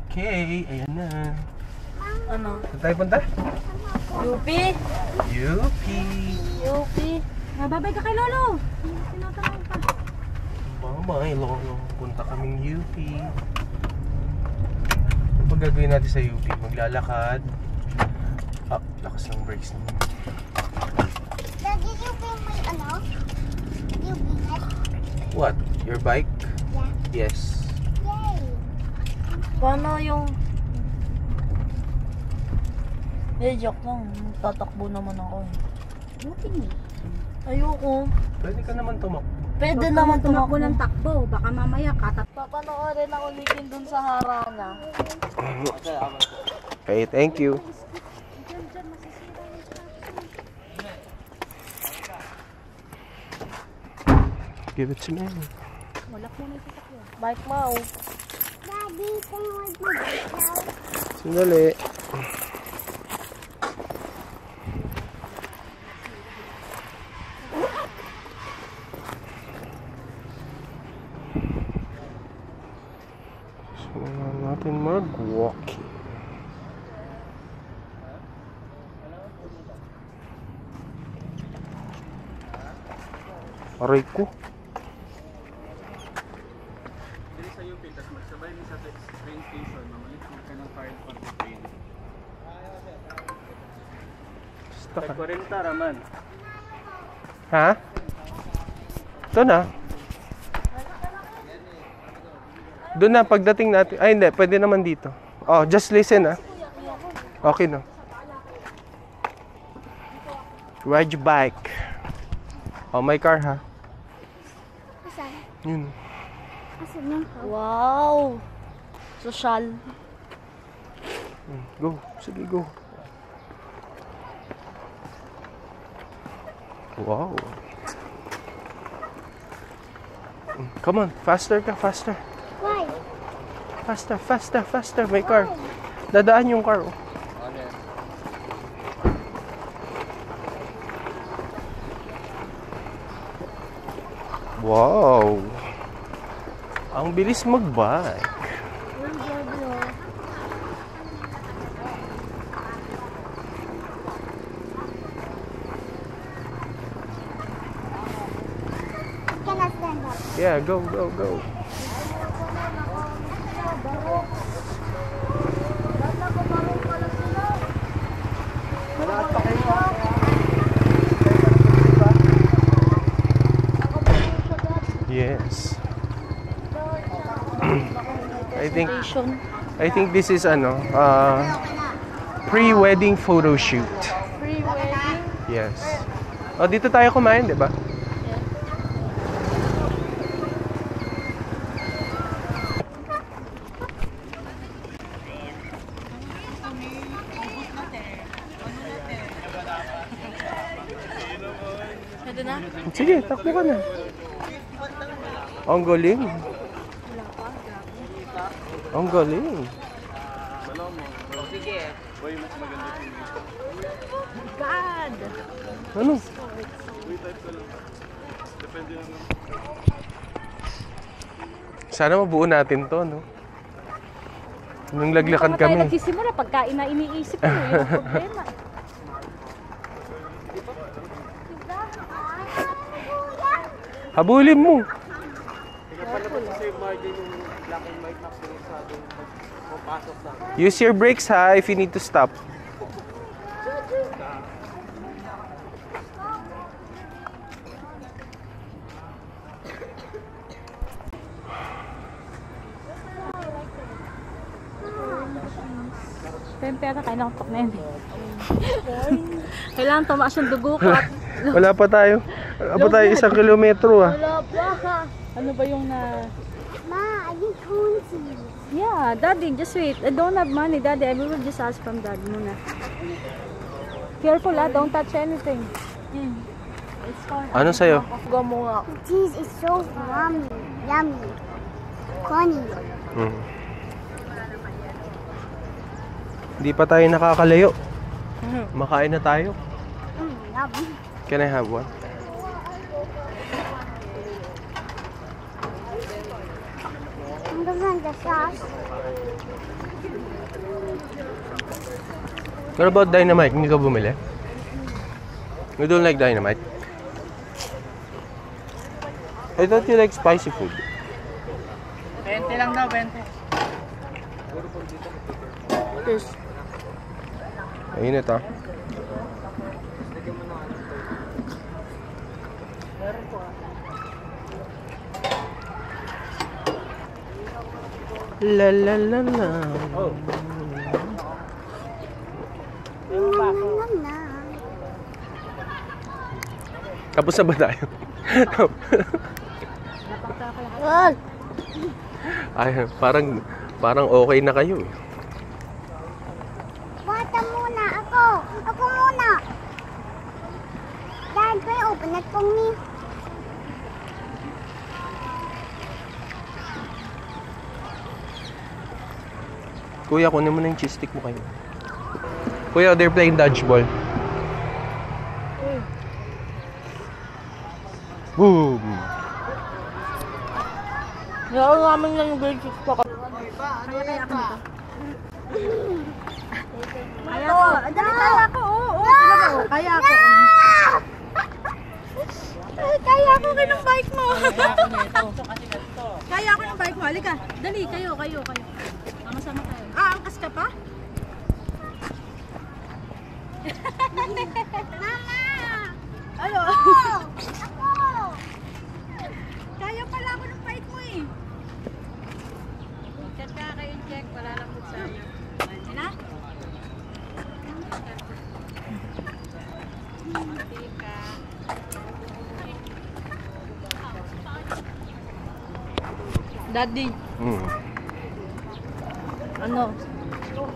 Okay, ayan na. Ano? Saan tayo punta? UP? UP. UP. Babay ka kay Lolo. Tinatanong pa. Bye-bye, Lolo. Punta kaming UP. Ano pag gagawin natin sa UP? Maglalakad. Ah, lakas ng brakes naman. Daddy, you bring my ano? You bring it? What? Your bike? Yeah. Yes. Yay! Paano yung... joke lang. Tatakbo naman ako eh. Buti mo. Ayoko. Pwede ka naman tumakbo. Pwede naman tumakbo ng takbo. Baka mamaya Papanoorin ako ulitin dun sa harana. Okay, thank you. Give it to me. Wala po may sasakyan. Bike mo. Daddy, can you hold my bike now? Sandali. So, natin mag-walking. Aray ko. Dili sa UP, tapos magsabay ni sa train station, mamalit mo ka ng fire for the train. Basta ka. 40 raman. Ha? Ito na. Doon na pagdating natin. Ay hindi, pwede naman dito. Oh, just listen Okay no. Ride your bike. Oh, my car ha. Asan? Yun. Asan yung car? Wow. Social. Go. Sige, go. Wow. Come on, faster ka, faster. Why? Faster, faster, faster. May car. Dadaan yung car. Oh. Wow. Ang bilis mag-bike. Can I stand up? Yeah, go, go, go. Yes. I think this is pre-wedding photo shoot. Pre-wedding? Yes. Oh, dito tayo kumain, 'di ba? Pwede na? Sige, takbo ka na. Ang galing. Ang galing. God! Ano? Sana mabuo natin to, no? Nung laglakad Tayo kami. nagsisimula pagkain na iniisip ko. Yung problema. Habulin mo. Use your brakes ha if you need to stop. Pera kain ng tok na yun. Kailangan tumaas yung dugo ko at Wala pa tayo. Wala pa tayo 1 kilometro ah. wala pa. Ano ba yung na... Ma, I need hungry. Yeah, Daddy, just wait. I don't have money, Daddy. I will just ask from Daddy muna. Careful don't touch anything. It's fine. Ano sa'yo? Go mo nga. Cheese is so yummy. Yummy. Connie. Hindi pa tayo nakakalayo. Makain na tayo. Yummy. Can I have one? Ang ganda the sauce. What about dynamite? Hindi ka bumili? You don't like dynamite? I thought you like spicy food. 20 lang daw, 20. Ayun ito. La la la la. Oh. Tapos na ba tayo? Ay, parang okay na kayo eh. Bata muna ako. Ako muna. Dad, can you open it for me? Kuya, kunin mo na yung cheese stick mo kayo. Kuya, they're playing dodgeball. Boom! Meron namin lang yung grade 6 pa. Kaya ko. Dali, kaya ko. Oo, kaya ko. Kaya ko ng bike mo. Kaya ko ng bike mo. Halika. Dali, kayo. Sama-sama kayo. Angkas ka pa? Mama! Ano? Ako! Kaya pala ako ng bike mo eh. Check ka kayo, check. Wala lang po sa'yo. Sina? Daddy, ano?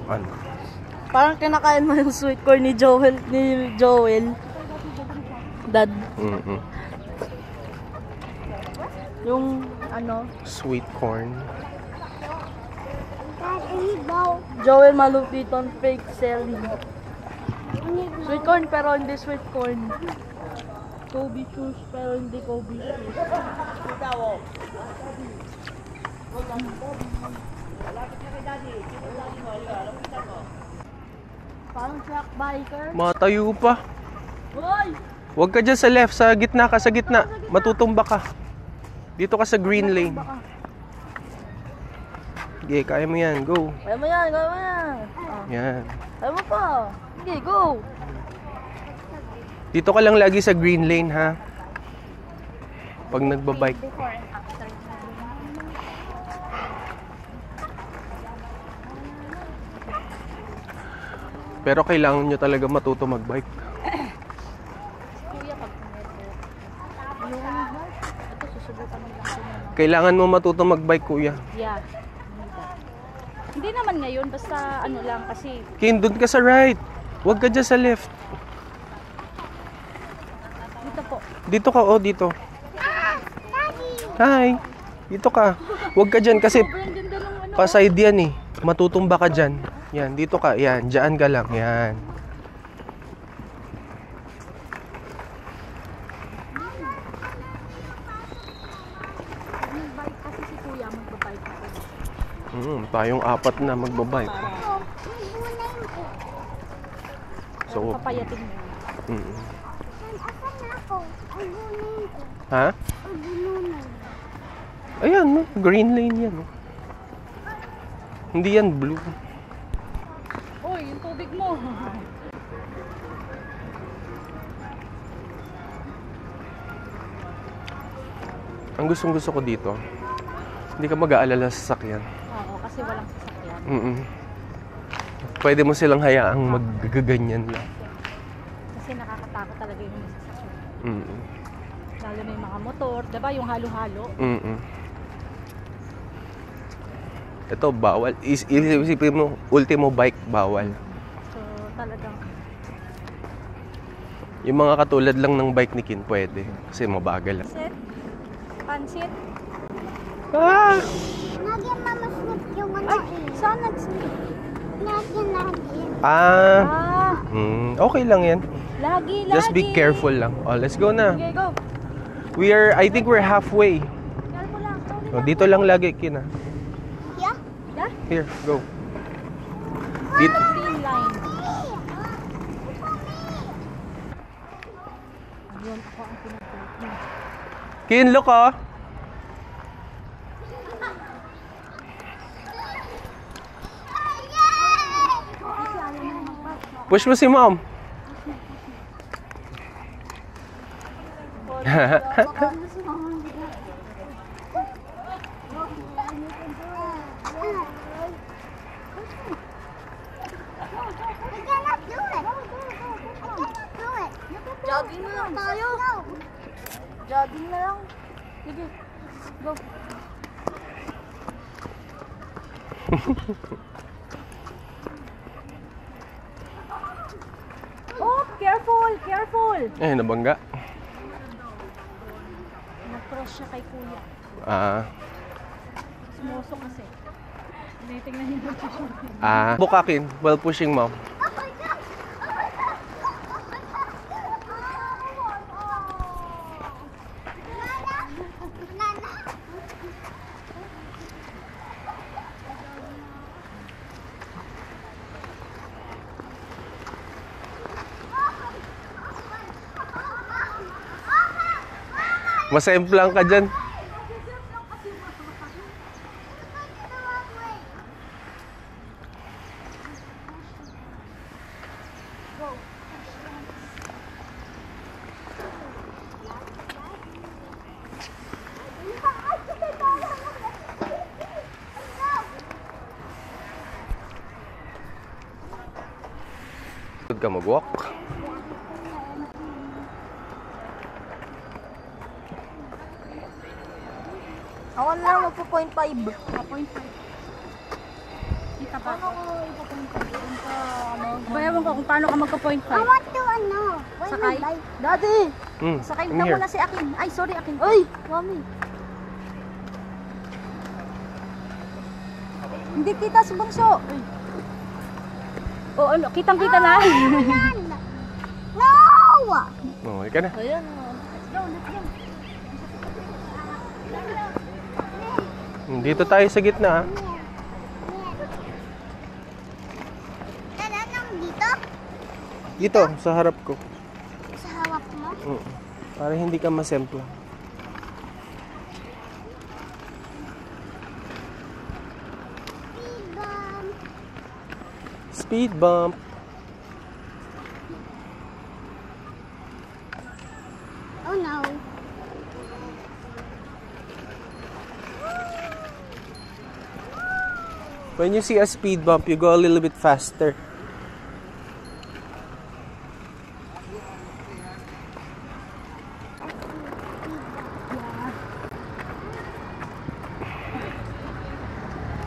Ano? Parang kinakain mo yung sweet corn ni Joel. Dad. Yung ano? Sweet corn. Dad, I need bow. Joel Malupiton fake selling. Sweet corn pero hindi sweet corn. Kobe shoes pero hindi Kobe shoes. Parang truck biker. Matayo pa. Hoy! Huwag ka dyan sa left, sa gitna ka, sa gitna. Matutumba ka. Dito ka sa green lane. Okay, kaya mo yan. Go. Kaya mo yan. Yan. Kaya mo pa. Sige, go. Dito ka lang lagi sa green lane, ha? Pag nagbabike. Before and after. Pero kailangan nyo talaga matuto magbike. Kuya, pag ito, susubukan mo lang ko. Kailangan mo matuto magbike, kuya. Yeah. Hindi naman ngayon, basta ano lang kasi. Kin, doon ka sa right. Huwag ka dyan sa left. Dito po. Dito ka, oh, dito. Hi. Dito ka. Huwag ka dyan kasi Sobrang ganda ng ano. pa-side yan eh. Matutumba ka dyan. Yan, dito ka. Yan, dyan ka lang. Yan. Magbike kasi si kuya, magbabike ako. Tayong apat na magbabike. So, Papayatin mo. Asan na ako? Ang gunin ko. ha? Ang gununan. Ayan, no? Green lane yan. No? Hindi yan blue. Uy, yung tubig mo. Ang gustong-gusto ko dito, hindi ka mag-aalala sa sasakyan. Oo, kasi walang sasakyan. Pwede mo silang hayaang maggaganyan lang. Kasi nakakatakot talaga yung sasakyan. Mm-mm. Lalo na yung mga motor, diba? Yung halo-halo. Mm-mm. Ito, bawal. Isipin mo, ultimo bike, bawal. So, talagang Yung mga katulad lang ng bike ni Kin, pwede. Kasi mabagal. pansit. Ah! Lagi mamasnip yung ano Ay, eh. saan nag-sleep? Lagi. Ah! Okay lang yan. Lagi. Just be careful lang. Oh, let's go na. Okay, go. I think we're halfway. Careful lang. Sorry Oh, dito lang lagi, Kin, ah. Yeah? Here, go. Dito. Green line. Ayun, ako ang pinag-plate niya. Kin, look oh. Push mo si mom. Jogging na lang tayo. Jogging na lang. Sige. Go. Oh, careful, careful. Eh, nabangga. Nag-cross siya kay kuya. Ah. Sumuso kasi. Tinitingnan niya yung position. Bukakin while pushing mom. Masemplang ka dyan. Huwag ka mag-walk. Ako na lang magpo-0.5. 0.5. Kita ba? Bayawan ko kung paano ka magpo-0.5. I want to Sakay. Daddy! Sakay in na here. muna si Akin. Ay, sorry Akin. Ay! Mami. Hindi kita si Bunso. Oh, ano? Kitang-kita na. No! Okay ka na. Ayan. Let's go, let's go. Dito tayo sa gitna. Tatanong dito? Dito, sa harap ko. Sa hawak mo? Para hindi ka masempla. Speed bump. Oh no. When you see a speed bump, you go a little bit faster.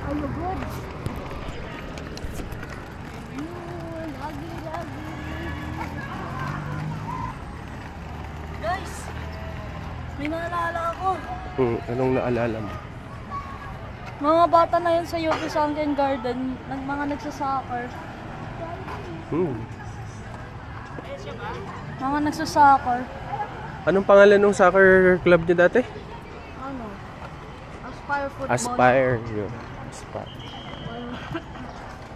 Are you good? Guys, may naalala ako. Anong naalala mo? Mga bata na yun sa UP Sunken Garden, mga nagsasoccer. Mga nagsasoccer. Anong pangalan ng soccer club niyo dati? Ano? Aspire Football. Aspire. Yun. Aspire.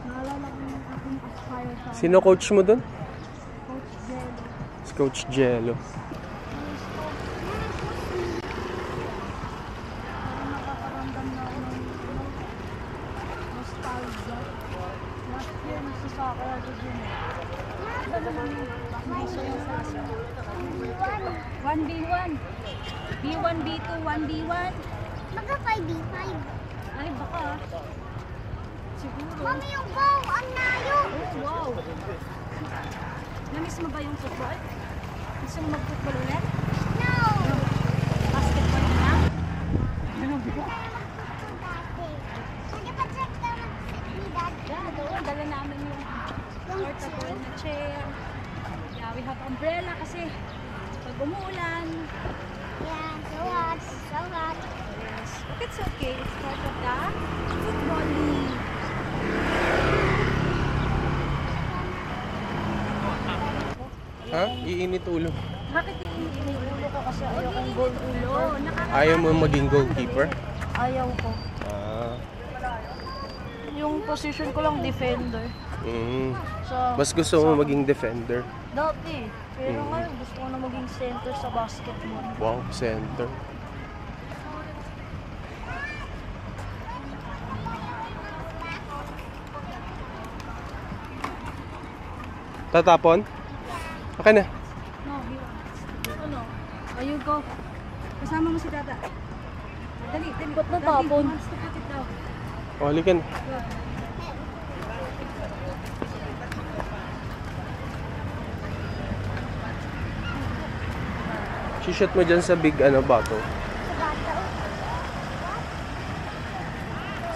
Naalala ko yung aking Aspire sa Sino coach mo dun? Coach Jello. Si Coach Jello. Parang nakakaramdam na ako ng nostalgia. Last year, nagsasoccer ako dun. Gusto yung sasa. 1v1. B1, B2, 1v1. Baka 5v5. Ay, baka. Siguro. Mami, yung bow! Ang layo! Oh, wow. Namiss mo ba yung football? Gusto mo mag-football ulit? No! Basketball na lang? Pwede pa check daw mag-sit ni Dad. Yeah, doon. Dala namin yung portable na chair. Yeah, we have umbrella kasi pag umuulan. Yeah, so hot. So hot. Yes. But it's okay. It's part of the football league. Ha? Iinit ulo. Bakit iinit ulo ko kasi ayaw kong goal ulo? Ayaw mo maging goalkeeper? Ayaw ko. yung position ko lang defender. Mm. So, Mas gusto mo maging defender. dati. Pero ngayon gusto ko na maging center sa basketball. Wow, center. Tatapon? Okay na. No, ano? Ayun ko. Kasama mo si Tata. Dali, dali. Ba't natapon? Daddy wants to put it down. O, halika na. Shoot mo dyan sa big bottle.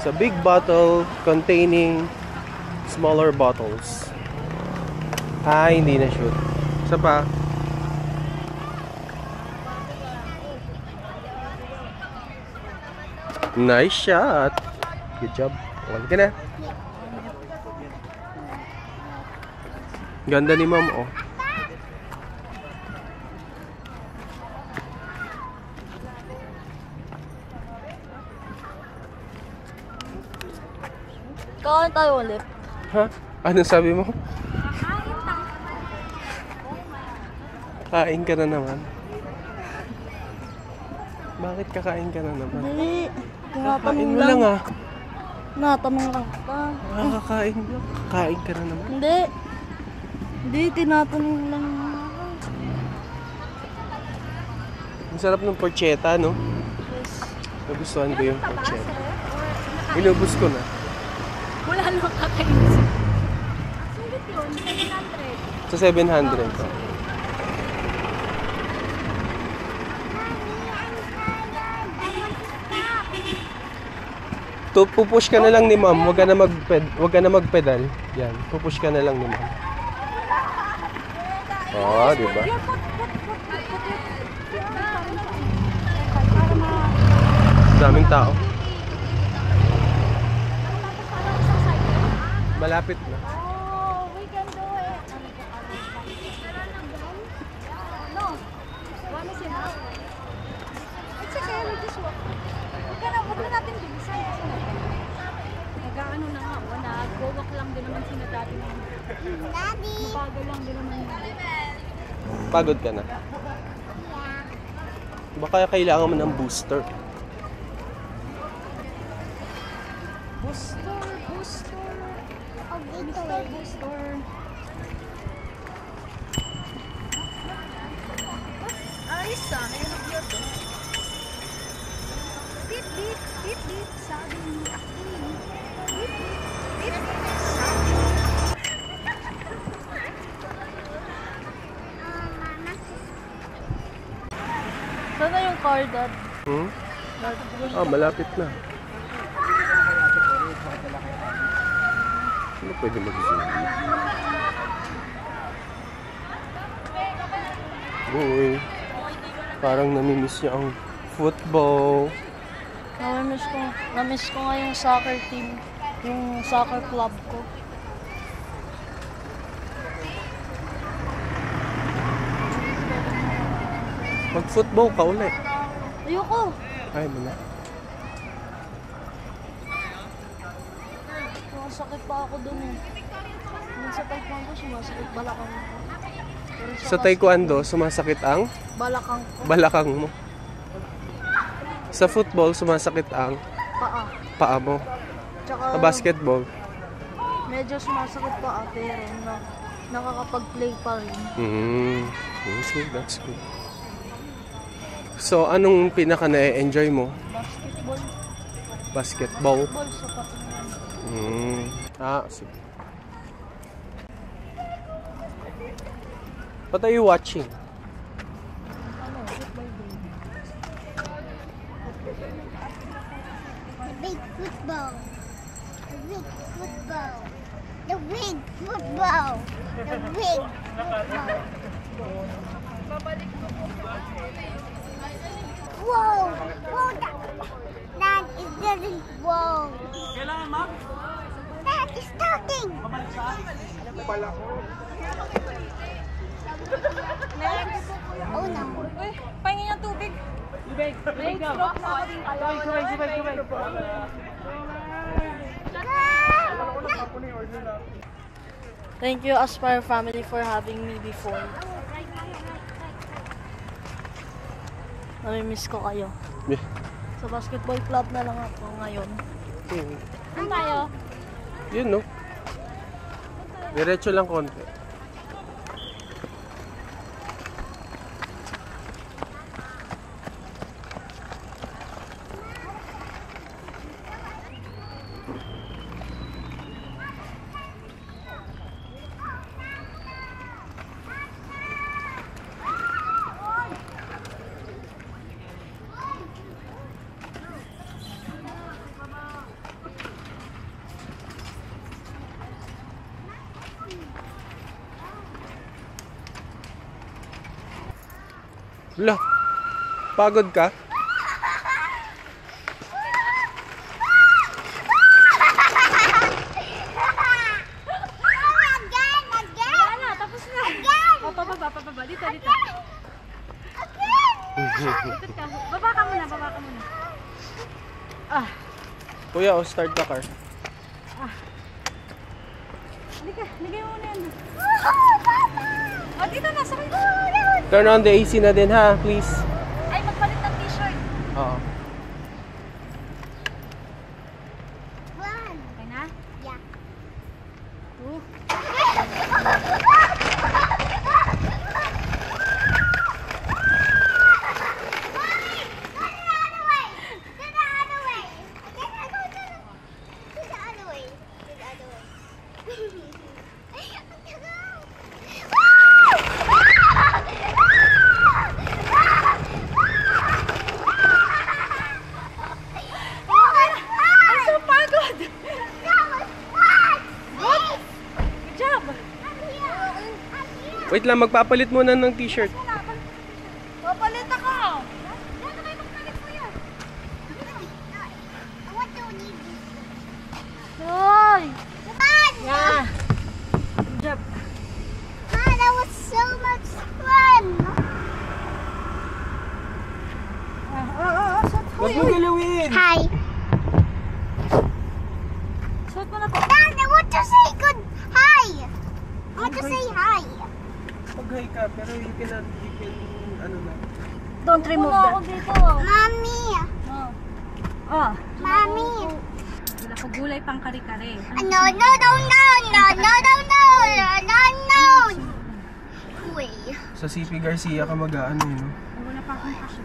Sa big bottle containing smaller bottles. Hindi na shoot. Isa pa. Nice shot. Good job. Wala ka na. Ganda ni ma'am, oh. Kain tayo ulit. Ha? Anong sabi mo? Kain ka na naman. Bakit kakain ka na naman? Hindi. Kakain Tinatanong mo lang. lang ah. Natanong lang ka. Kakain lang. Kain ka na naman. Hindi. Hindi, tinatanong lang. Ang sarap ng porchetta, no? Yes. Nagustuhan ko yung porchetta. Inubos ko na. Wala nang kakainin. Sulit yun, 700. Sa 700 ko. Pupush ka na lang ni ma'am. Huwag ka na magpedal. Yan. Pupush ka na lang ni ma'am. Di ba? Daming tao. Malapit na. Oh, we can do it. No. One is enough. It's okay, we just walk. Huwag na natin bilisan. Nag-ano na nga, nag-go-walk lang din naman sila dati. Mabagal lang din naman. Pagod ka na. Baka kailangan mo ng booster. Booster. Booster. Ayos ah, nainog yun. Beep, beep, beep, beep, sabi ni Aki. Beep, beep, beep, sabi ni Sana yung car, Dad? Hmm? Malapit na. Ano pwede mag-zoom? Uy, parang namimiss niya ang football. Namiss ko nga yung soccer team. Yung soccer club ko. Mag-football ka ulit. Ayoko. Ay, mo na. Sumasakit pa ako dun eh. Yung sa taekwondo, sumasakit balakang ko. Pero Sa taekwondo, sumasakit ang balakang ko. balakang mo. Sa football, sumasakit ang Paa. paa mo. Tsaka Sa basketball, medyo sumasakit pa pero nakakapag-play pa rin. okay, that's good. So, anong pinaka na-enjoy mo? Basketball. Basketball? Ball sa patungan. Sige. What are you watching? Ano? Football game. The big football. The big football. The big football. The big football. Whoa! Whoa! Dad is doing whoa. Dad is talking. Oh no. Pahingin yung tubig. Guys! Thank you, Aspire family, for having me before. Namimiss ko kayo. Yeah. Sa basketball club na lang ako ngayon. Saan tayo? Yun, no? Diretso lang konti. Wala. Pagod ka? Wala, tapos na. O, pababa. Dito. Ikot ka. Baba ka muna. Kuya, start the car. Halika, ligay mo muna yan. O, dito na, sakay. Turn on the AC na din ha, please. Ay, magpalit ng t-shirt. Oo. Okay na? Yeah. Two. Good job. Wait lang, magpapalit muna ng t-shirt. Papalit ako. Hoy. Yeah. Good job. That was so much fun. Huwag mo galawin! Hi. Suot mo na po. Dad, I want to say good hi. I want to say hi. Pag-hi ka, pero you can, ano na. Don't remove that. Mommy. Oh. Mommy. Wala ko gulay pang kare-kare. No. Wait. Sa CP Garcia ka mag-ano yun, no? Wala pa akong cash.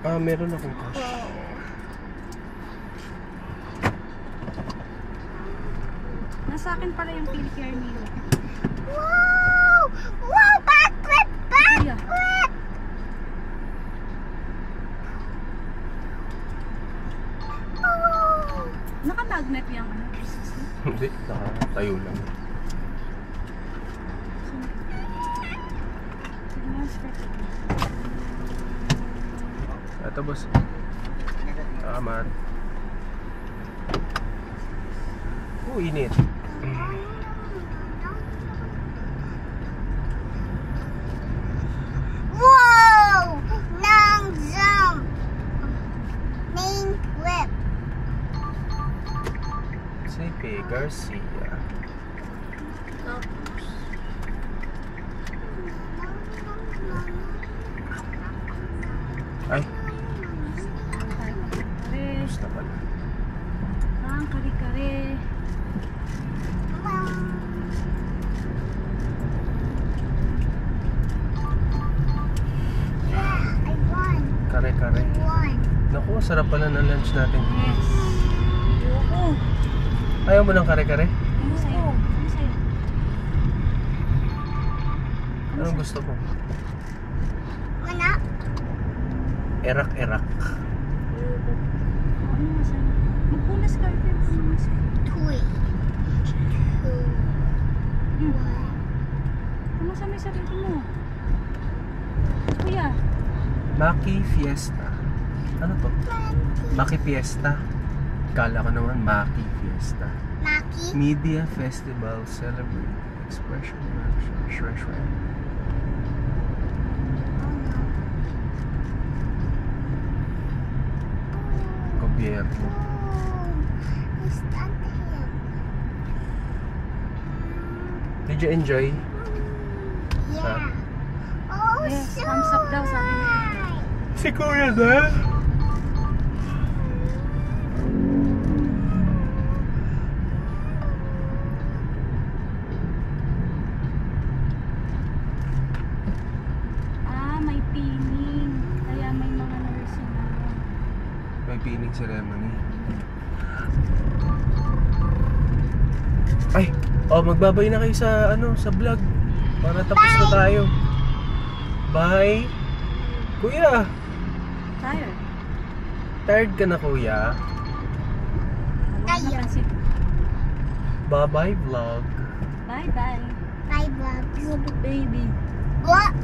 Ah, meron akong cash. Nasa akin pala yung PCare meal. Wow, backflip. Kuya. Naka-magnet yung ano? Hindi, tayo lang. Ito, boss. Tama. Oh, init. Whoa! Long jump. Main flip. CP Garcia. Ay, Kare-kare. gusto pala. Ang kare-kare. Yeah, I won. Kare-kare. Won. Naku, sarap pala ng lunch natin. Yes. Oo. Ayaw mo ng kare-kare? Ano sa'yo? Ano sa'yo? Anong gusto mo? Mana? Erak-erak. Ano nga sa'yo? Magpunas ka. Ano nga sa'yo? 3, 2, 1. Ano sa may sarili mo? Kuya. Maki Fiesta. Ano to? Maki Fiesta. Kala ko naman Maki Fiesta. Maki? Media Festival Celebrate Expression Shred. Gobyerno. you enjoy? Yeah. Oh, Yes, so thumbs up daw, sabi niya. nice. Si Kuya na? Ah, may pining. Kaya may mga nursing ano. May pinning ceremony. Ay! Oh, magbabay na kayo sa ano, sa vlog. Para tapos na tayo. Bye! Kuya! Tired. Tired ka na, Kuya? Huwag na pansin. Bye-bye vlog. Bye-bye. Bye, vlog. Baby. What?